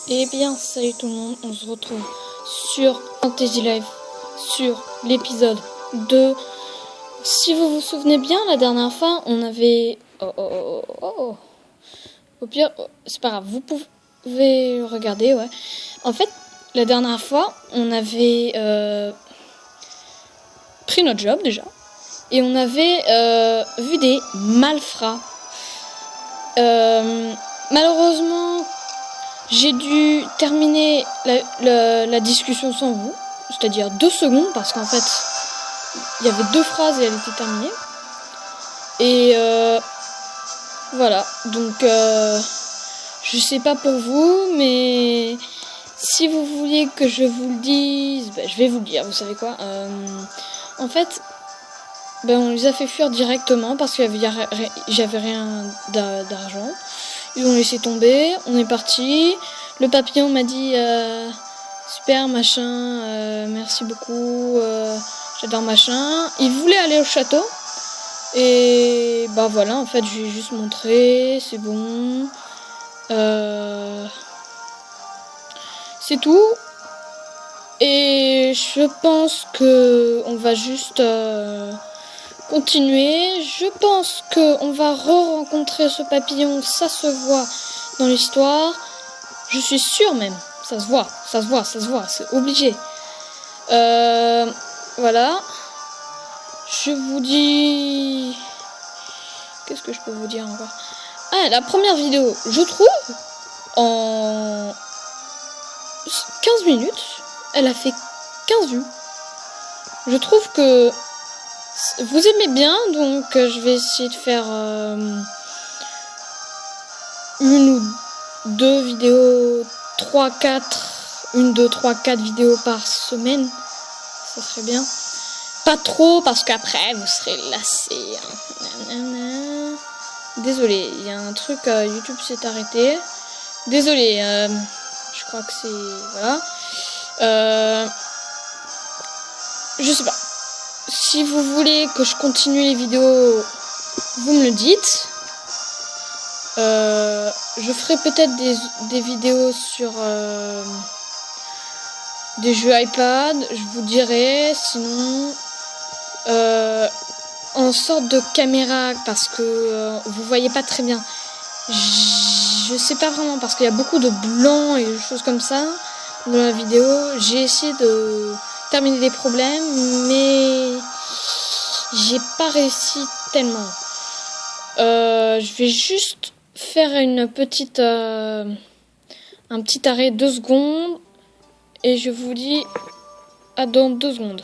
Eh bien, salut tout le monde, on se retrouve sur Fantasy Life, sur l'épisode 2. Si vous vous souvenez bien, la dernière fois, on avait... Au pire, c'est pas grave, vous pouvez regarder, ouais. En fait, la dernière fois, on avait pris notre job déjà, et on avait vu des malfrats. Malheureusement, j'ai dû terminer la discussion sans vous, c'est-à-dire 2 secondes, parce qu'en fait, il y avait 2 phrases et elle était terminée. Et voilà, donc je sais pas pour vous, mais si vous vouliez que je vous le dise, je vais vous le dire, vous savez quoi. En fait, on les a fait fuir directement parce qu'il j'avais rien d'argent. Ils ont laissé tomber, on est parti. Le papillon m'a dit super machin, merci beaucoup, j'adore machin. Il voulait aller au château. Et bah voilà, en fait je lui ai juste montré, c'est bon. C'est tout. Et je pense que on va juste continuer. Je pense qu'on va re-rencontrer ce papillon, ça se voit dans l'histoire. Je suis sûre même, ça se voit, c'est obligé. Voilà. Je vous dis... Qu'est-ce que je peux vous dire encore? Ah, la première vidéo, je trouve, en 15 minutes, elle a fait 15 vues. Je trouve que vous aimez bien, donc je vais essayer de faire une ou 2 vidéos, 3, 4, 1, 2, 3, 4 vidéos par semaine. Ça serait bien. Pas trop, parce qu'après, vous serez lassés. Désolé, il y a un truc, YouTube s'est arrêté. Désolé, je crois que c'est... Voilà. Je sais pas. Si vous voulez que je continue les vidéos, vous me le dites. Je ferai peut-être des vidéos sur des jeux iPad, je vous dirai. Sinon, en sorte de caméra, parce que vous voyez pas très bien. Je sais pas vraiment, parce qu'il y a beaucoup de blanc et des choses comme ça dans la vidéo. J'ai essayé de terminer des problèmes, mais j'ai pas réussi tellement. Je vais juste faire une petite un petit arrêt 2 secondes et je vous dis à dans 2 secondes.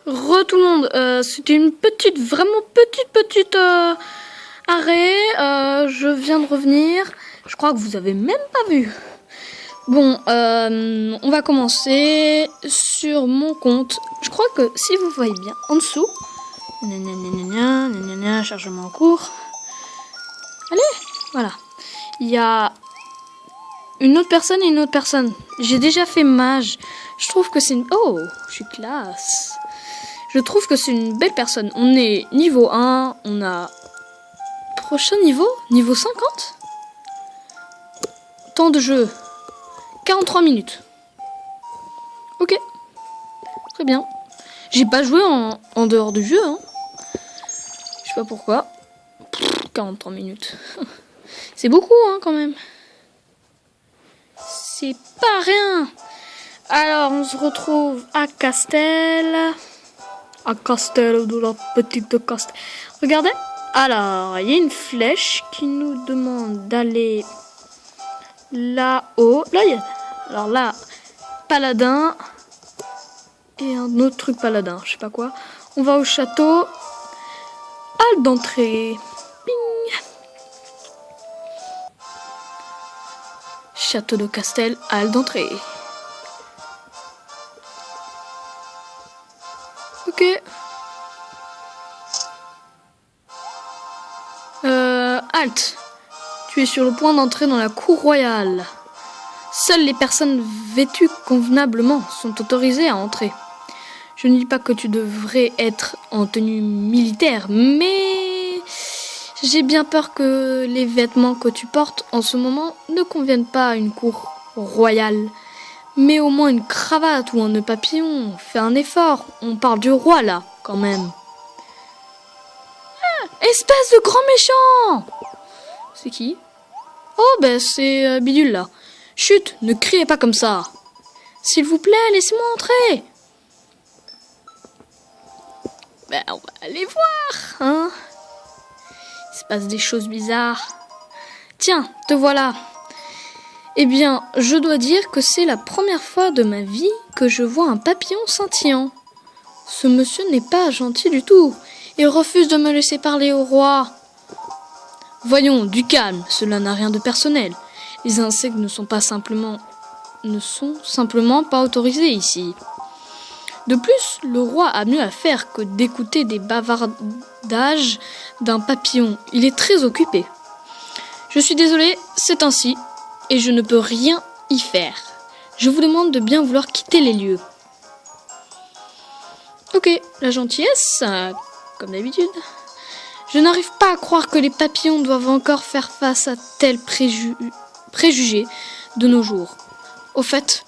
Tout le monde, c'était une vraiment petite arrêt. Je viens de revenir. Je crois que vous avez même pas vu. Bon, on va commencer sur mon compte. Je crois que si vous voyez bien en dessous, chargement en cours. Allez, voilà. Il y a une autre personne et une autre personne. J'ai déjà fait mage. Je trouve que c'est une... Oh, je suis classe. Je trouve que c'est une belle personne. On est niveau 1. On a... Prochain niveau 50. Temps de jeu. 43 minutes. Ok. Très bien. J'ai pas joué en dehors du jeu. Hein. Je sais pas pourquoi. 43 minutes. C'est beaucoup, hein, quand même. C'est pas rien. Alors, on se retrouve à Castel. À Castel de la petite Castel. Regardez. Alors, il y a une flèche qui nous demande d'aller là-haut. Là, il y a... Alors là, paladin. Et un autre truc paladin, je sais pas quoi. On va au château. Halle d'entrée. Château de Castel, halle d'entrée. Ok. Halte. Tu es sur le point d'entrer dans la cour royale. Seules les personnes vêtues convenablement sont autorisées à entrer. Je ne dis pas que tu devrais être en tenue militaire, mais j'ai bien peur que les vêtements que tu portes en ce moment ne conviennent pas à une cour royal. Mais au moins une cravate ou un nœud papillon, fais un effort. On parle du roi là, quand même. Ah, espèce de grand méchant! C'est qui? Oh, ben c'est Bidule là. Chut, ne criez pas comme ça. S'il vous plaît, laissez-moi entrer. Ben, on va aller voir, hein. Il se passe des choses bizarres. Tiens, te voilà. Eh bien, je dois dire que c'est la première fois de ma vie que je vois un papillon scintillant. Ce monsieur n'est pas gentil du tout. Il refuse de me laisser parler au roi. Voyons, du calme, cela n'a rien de personnel. Les insectes ne sont simplement pas autorisés ici. De plus, le roi a mieux à faire que d'écouter des bavardages d'un papillon. Il est très occupé. Je suis désolée, c'est ainsi, et je ne peux rien y faire. Je vous demande de bien vouloir quitter les lieux. Ok, la gentillesse, comme d'habitude. Je n'arrive pas à croire que les papillons doivent encore faire face à tels préjugés de nos jours. Au fait,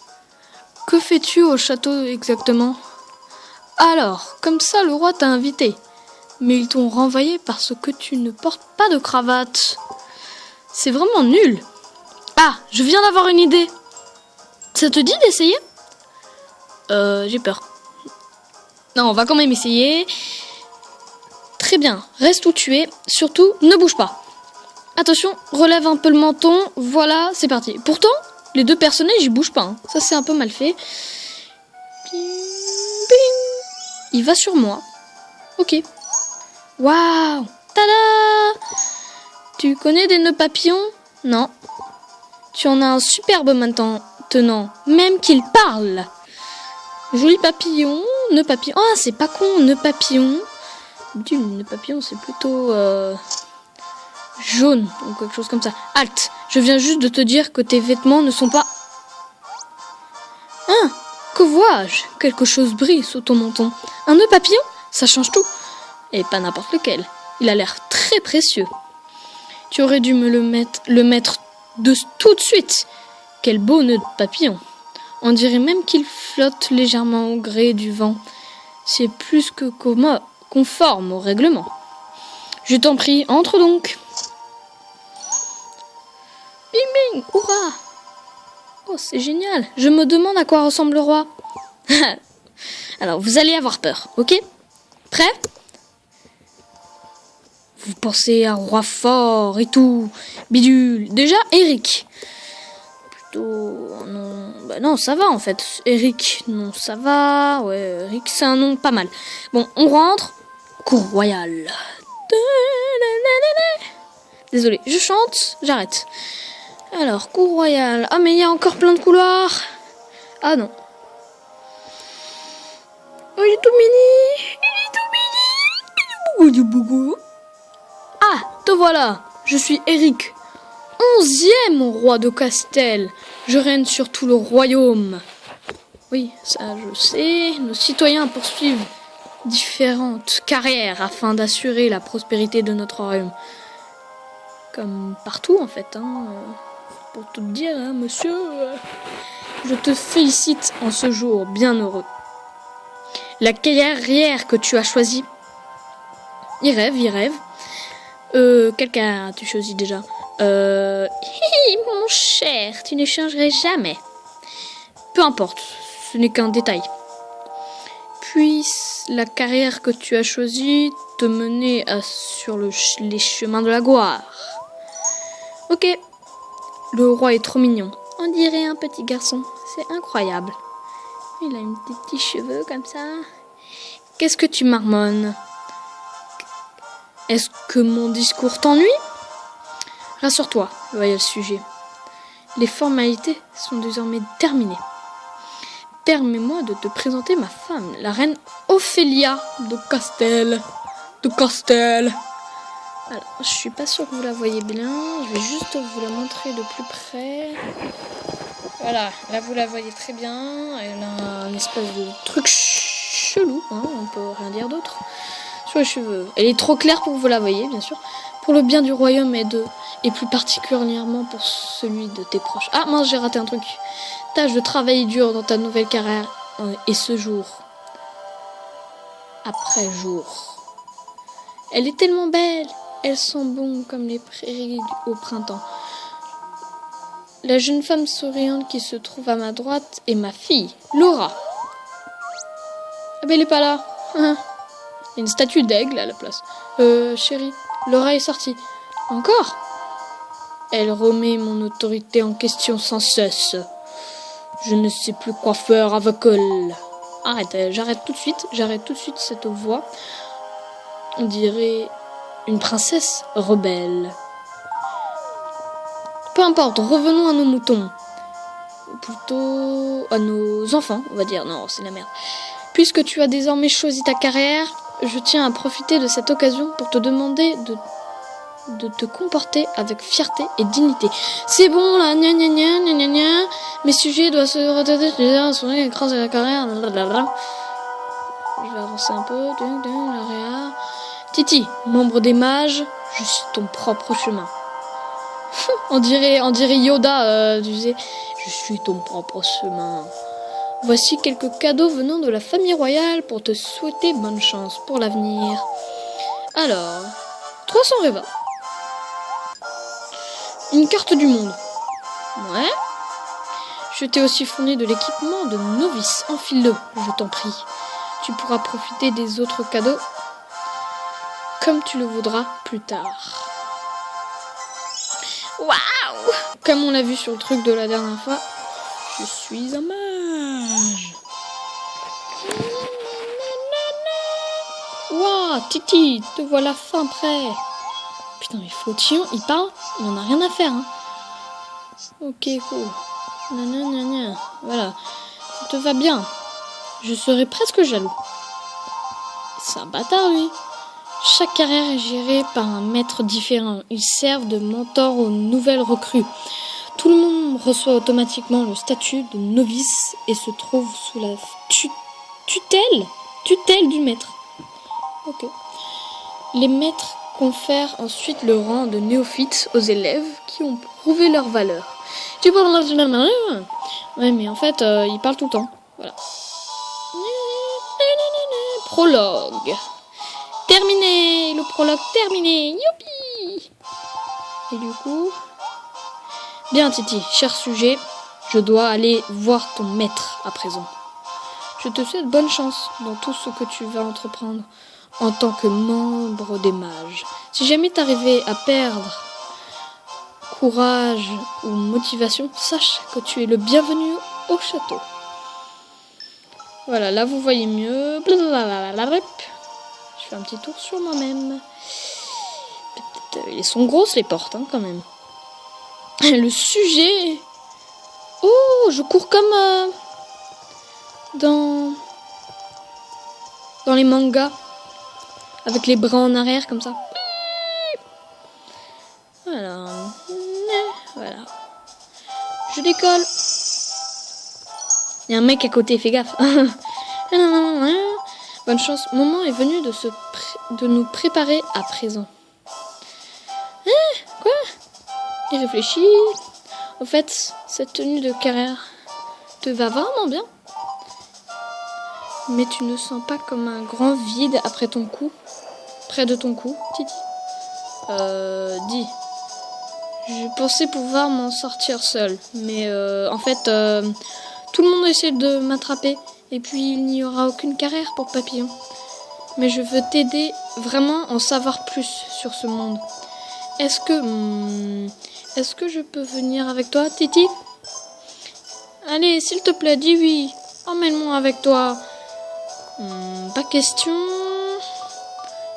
que fais-tu au château exactement ? Alors, comme ça, le roi t'a invité. Mais ils t'ont renvoyé parce que tu ne portes pas de cravate. C'est vraiment nul. Ah, je viens d'avoir une idée. Ça te dit d'essayer ? J'ai peur. Non, on va quand même essayer. Très bien, reste où tu es. Surtout, ne bouge pas. Attention, relève un peu le menton. Voilà, c'est parti. Pourtant, les deux personnages, ils bougent pas. Hein. Ça, c'est un peu mal fait. Il va sur moi. Ok. Waouh! Tada! Tu connais des nœuds papillons? Non. Tu en as un superbe maintenant, même qu'il parle. Joli papillon, nœud papillon. Ah, c'est pas con, nœud papillon. Nœud papillon, c'est plutôt jaune ou quelque chose comme ça. Halte, je viens juste de te dire que tes vêtements ne sont pas... Hein? Que vois-je? Quelque chose brille sous ton menton. Un nœud papillon? Ça change tout. Et pas n'importe lequel. Il a l'air très précieux. Tu aurais dû me le mettre tout de suite. Quel beau nœud de papillon. On dirait même qu'il flotte légèrement au gré du vent. C'est plus que conforme au règlement. Je t'en prie, entre donc. Bing bing, hurrah! Oh, c'est génial. Je me demande à quoi ressemble le roi. Alors, vous allez avoir peur, ok? Prêt? Vous pensez à un roi fort et tout. Bidule. Déjà, Eric. Plutôt... Non, bah non, ça va en fait. Eric, non, ça va. Ouais, Eric, c'est un nom pas mal. Bon, on rentre. Cour royale. Désolé, je chante, j'arrête. Alors, cour royale. Ah, mais il y a encore plein de couloirs. Ah non. Oh, il est tout mini. Il est tout mini. Ah, te voilà. Je suis Eric, 11e roi de Castel. Je règne sur tout le royaume. Oui, ça je sais. Nos citoyens poursuivent différentes carrières afin d'assurer la prospérité de notre royaume. Comme partout en fait, hein. Pour tout te dire, hein, monsieur, je te félicite en ce jour bien heureux. La carrière que tu as choisie, il rêve. Quelle carrière as-tu choisi déjà? Mon cher, tu ne changerais jamais. Peu importe, ce n'est qu'un détail. Puis, la carrière que tu as choisie te menait sur les chemins de la gloire. Ok, le roi est trop mignon. On dirait un petit garçon, c'est incroyable. Il a des petits cheveux comme ça. Qu'est-ce que tu marmonnes? Est-ce que mon discours t'ennuie? Rassure-toi, loyal sujet. Les formalités sont désormais terminées. Permets-moi de te présenter ma femme, la reine Ophélia de Castel. Alors, je suis pas sûre que vous la voyez bien. Je vais juste vous la montrer de plus près. Voilà, là vous la voyez très bien. Elle a un espèce de truc chelou, hein, on peut rien dire d'autre. Sur les cheveux. Elle est trop claire pour que vous la voyez, bien sûr. pour le bien du royaume et plus particulièrement pour celui de tes proches. Ah mince, j'ai raté un truc. Tâche de travailler dur dans ta nouvelle carrière et ce jour après jour. Elle est tellement belle, elle sent bon comme les prairies au printemps. La jeune femme souriante qui se trouve à ma droite est ma fille, Laura. Ah ben elle est pas là. Il y a une statue d'aigle à la place. Chérie, Laura est sortie. Encore ? Elle remet mon autorité en question sans cesse. Je ne sais plus quoi faire avec elle. Arrête, j'arrête tout de suite cette voix. On dirait une princesse rebelle. Peu importe, revenons à nos moutons. Ou plutôt à nos enfants, on va dire. Non, c'est la merde. Puisque tu as désormais choisi ta carrière, je tiens à profiter de cette occasion pour te demander de te comporter avec fierté et dignité. C'est bon là, gna gna gna gna gna gna. Mes sujets doivent se retraiter sur les écrans de la carrière. Blablabla. Je vais avancer un peu. Titi, membre des mages, je suis ton propre chemin. on dirait Yoda, tu sais. Je suis ton propre chemin. Voici quelques cadeaux venant de la famille royale pour te souhaiter bonne chance pour l'avenir. Alors, 300 revas. Une carte du monde. Ouais. Je t'ai aussi fourni de l'équipement de novice. Enfile-le, je t'en prie. Tu pourras profiter des autres cadeaux comme tu le voudras plus tard. Waouh! Comme on l'a vu sur le truc de la dernière fois, je suis un mage. Waouh, Titi, te voilà fin prêt. Putain, mais Flotillon, il parle, il en a rien à faire. Hein. Ok, cool. Nanana. Voilà, ça te va bien. Je serais presque jaloux. C'est un bâtard, lui. Chaque carrière est gérée par un maître différent. Ils servent de mentor aux nouvelles recrues. Tout le monde reçoit automatiquement le statut de novice et se trouve sous la tutelle du maître. Ok. Les maîtres confèrent ensuite le rang de néophyte aux élèves qui ont prouvé leur valeur. Tu parles là. Ouais, mais en fait, il parle tout le temps. Voilà. Prologue. Terminé. Le prologue terminé. Youpi. Et du coup... Bien, Titi, cher sujet, je dois aller voir ton maître à présent. Je te souhaite bonne chance dans tout ce que tu vas entreprendre en tant que membre des mages. Si jamais t'arrivais à perdre courage ou motivation, sache que tu es le bienvenu au château. Voilà, là vous voyez mieux. Je fais un petit tour sur moi-même. Elles sont grosses les portes, hein, quand même. Le sujet... Oh, je cours comme dans les mangas. Avec les bras en arrière, comme ça. Voilà. Voilà. Je décolle. Il y a un mec à côté, fais gaffe. Bonne chance. Le moment est venu de nous préparer à présent. Quoi ? Il réfléchit. Au fait, cette tenue de carrière te va vraiment bien. Mais tu ne sens pas comme un grand vide après ton cou, près de ton cou, Titi ? Dis. Je pensais pouvoir m'en sortir seule, mais en fait, tout le monde essaie de m'attraper, et puis il n'y aura aucune carrière pour Papillon. Mais je veux t'aider vraiment à en savoir plus sur ce monde. Est-ce que je peux venir avec toi, Titi ? Allez, s'il te plaît, dis oui. Emmène-moi avec toi. Pas question.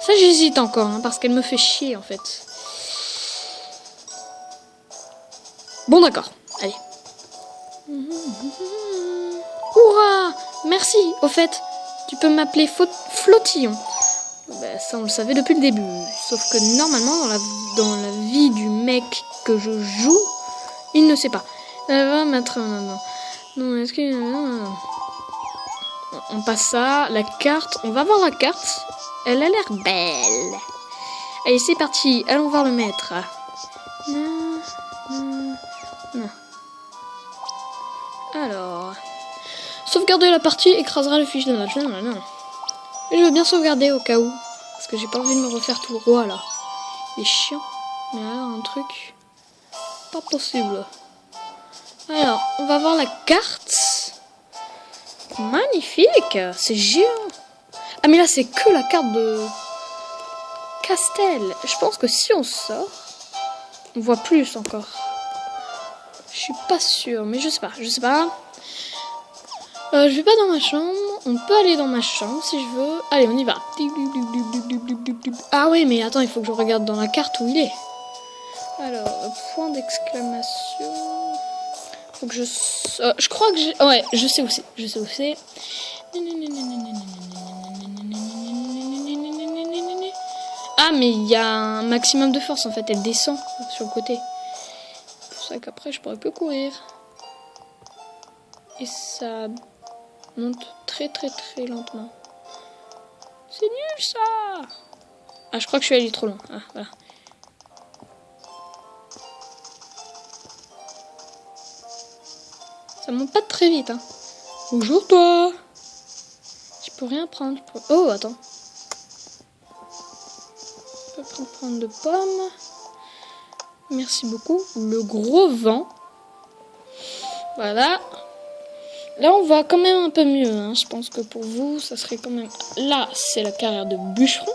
Ça, j'hésite encore, hein, parce qu'elle me fait chier, en fait. Bon, d'accord. Allez. Hurrah ! Merci. Au fait, tu peux m'appeler Flotillon. Bah, ça, on le savait depuis le début. Sauf que normalement, dans la vie du mec que je joue, il ne sait pas. Elle va mettre... Non, est-ce que... On passe ça, la carte. On va voir la carte. Elle a l'air belle. Allez, c'est parti. Allons voir le maître. Non, non, non. Alors... Sauvegarder la partie écrasera le fiche de match. Non, non, non. Mais je veux bien sauvegarder au cas où. Parce que j'ai pas envie de me refaire tout le roi, là. Il est chiant. Mais alors, un truc... Pas possible. Alors, on va voir la carte. Magnifique. C'est géant. Ah, mais là, c'est que la carte de... Castel. Je pense que si on sort, on voit plus encore. Je suis pas sûre, mais je sais pas. Je vais pas dans ma chambre. On peut aller dans ma chambre si je veux. Allez, on y va. Ah ouais, mais attends, il faut que je regarde dans la carte où il est. Alors, point d'exclamation. Faut que je crois que j'ai... Ouais, je sais où c'est. Ah, mais il y a un maximum de force en fait. Elle descend sur le côté. C'est pour ça qu'après, je pourrais plus courir. Et ça monte très lentement. C'est nul ça. Ah, je crois que je suis allée trop loin. Ah, voilà. Ça monte pas très vite, hein. Bonjour toi. Je peux rien prendre. Oh, attends. Je peux pas prendre de pommes. Merci beaucoup. Le gros vent. Voilà. Là, on va quand même un peu mieux. Hein. Je pense que pour vous, ça serait quand même... Là, c'est la carrière de bûcheron.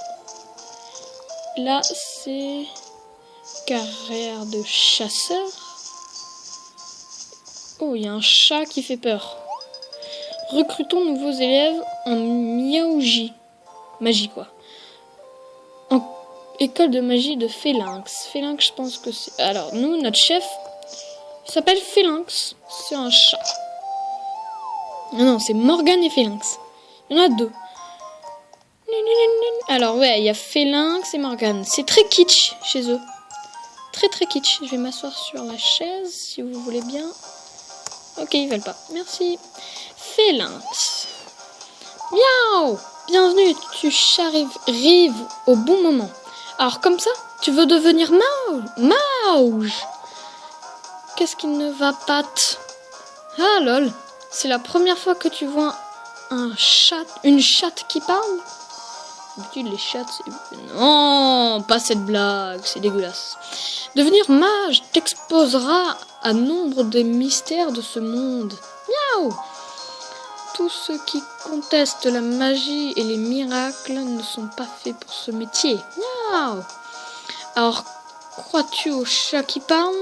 Là, c'est... carrière de chasseur. Oh, il y a un chat qui fait peur. Recrutons nouveaux élèves en miaouji. Magie, quoi. En école de magie de Phélinx. Phélinx, je pense que c'est... Alors, nous, notre chef, il s'appelle Phélinx. C'est un chat. Non, c'est Morgane et Phélinx. Il y en a deux. Alors, ouais, il y a Phélinx et Morgane. C'est très kitsch chez eux. Très kitsch. Je vais m'asseoir sur la chaise, si vous voulez bien. Ok, ils veulent pas. Merci. Phélinx. Miaou. Bienvenue, tu arrives au bon moment. Alors, comme ça, tu veux devenir mauge. Qu'est-ce qui ne va pas? Ah, lol. C'est la première fois que tu vois une chatte qui parle? D'habitude, les chattes, c'est... Non, pas cette blague, c'est dégueulasse. Devenir mage t'exposera à nombre de mystères de ce monde. Miaou! Tous ceux qui contestent la magie et les miracles ne sont pas faits pour ce métier. Miaou! Alors, crois-tu au chat qui parle?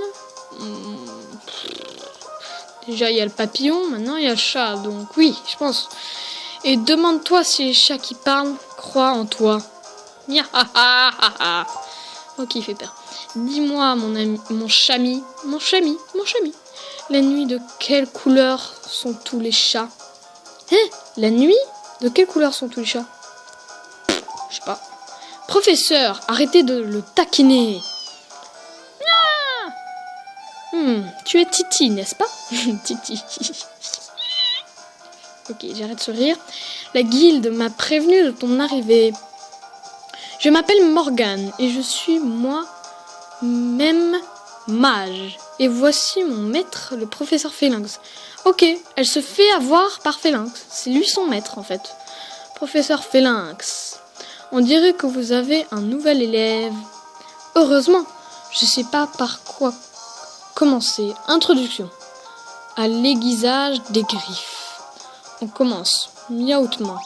Déjà, il y a le papillon, maintenant il y a le chat, donc oui, je pense. Et demande-toi si les chats qui parlent croient en toi. Ok, il fait peur. Dis-moi, mon ami, mon chami. La nuit, de quelle couleur sont tous les chats? La nuit? De quelle couleur sont tous les chats? Je sais pas. Professeur, arrêtez de le taquiner. Tu es Titi, n'est-ce pas? Titi. Ok, j'arrête de rire. La guilde m'a prévenu de ton arrivée. Je m'appelle Morgane et je suis moi-même mage. Et voici mon maître, le professeur Phélinx. Ok, elle se fait avoir par Phélinx. C'est lui son maître en fait. Professeur Phélinx, on dirait que vous avez un nouvel élève. Heureusement, je sais pas par quoi commencer. Introduction à l'aiguisage des griffes. On commence miaoutement.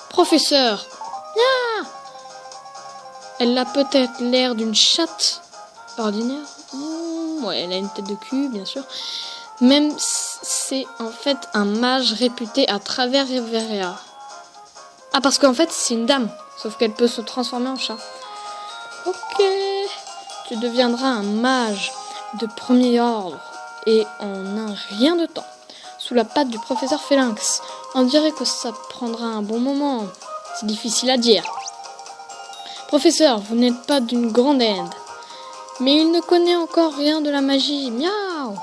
Professeur, elle a peut-être l'air d'une chatte ordinaire. Ouais, elle a une tête de cul, bien sûr. Même c'est en fait un mage réputé à travers Riveria. Ah, parce qu'en fait, c'est une dame. Sauf qu'elle peut se transformer en chat. Ok. Tu deviendras un mage de premier ordre. Et en un rien de temps. Sous la patte du professeur Phélinx. On dirait que ça prendra un bon moment. C'est difficile à dire. Professeur, vous n'êtes pas d'une grande aide. Mais il ne connaît encore rien de la magie. Miaou.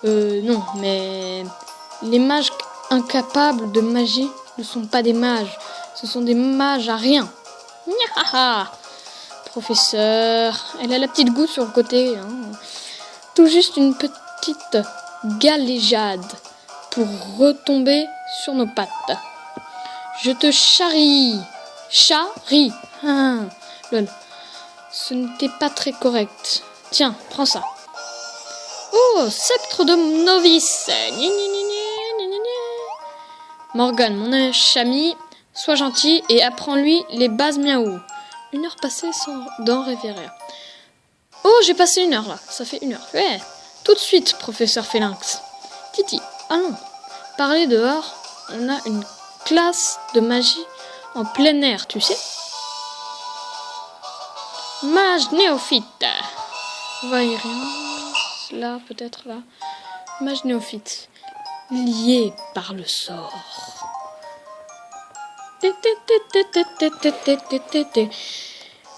Non, mais les mages incapables de magie ne sont pas des mages. Ce sont des mages à rien. Miahaha. professeur. Elle a la petite goutte sur le côté. Hein. Tout juste une petite galéjade pour retomber sur nos pattes. Je te charrie. Charrie. Ah, lol. Ce n'était pas très correct. Tiens, prends ça. Oh, sceptre de novice. Morgane, mon chami, sois gentil et apprends-lui les bases miaou. 1 heure passée sans d'en révérer. Oh, j'ai passé 1 heure là. Ça fait 1 heure. Ouais. Tout de suite, professeur Phélinx. Titi, allons. Parler dehors. On a une classe de magie en plein air, tu sais. Mage néophyte. Vairian. Là, peut-être là. Mage néophyte. Lié par le sort.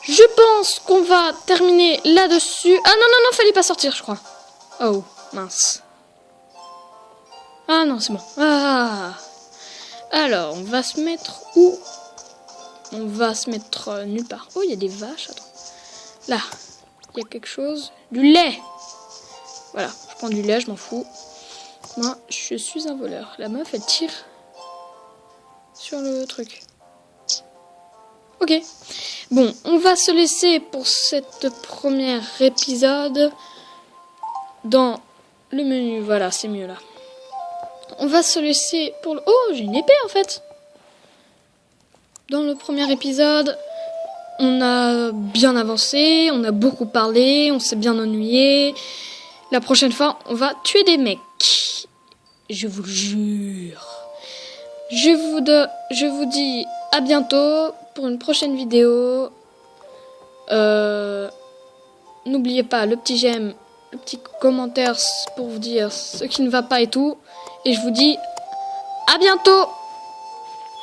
Je pense qu'on va terminer là-dessus. Ah non, fallait pas sortir, je crois. Oh, mince. Ah non, c'est bon. Ah. Alors, on va se mettre où? On va se mettre nulle part. Oh, il y a des vaches, attends. Là, il y a quelque chose. Du lait. Voilà, je prends du lait, je m'en fous. Moi, je suis un voleur. La meuf, elle tire sur le truc. Ok. Bon, on va se laisser pour cette premier épisode dans le menu. Voilà, c'est mieux là. On va se laisser pour le... Oh, j'ai une épée en fait. Dans le premier épisode, on a bien avancé, on a beaucoup parlé, on s'est bien ennuyé. La prochaine fois, on va tuer des mecs. Je vous le jure. Je vous dis à bientôt pour une prochaine vidéo. N'oubliez pas le petit j'aime, le petit commentaire pour vous dire ce qui ne va pas et tout. Et je vous dis à bientôt.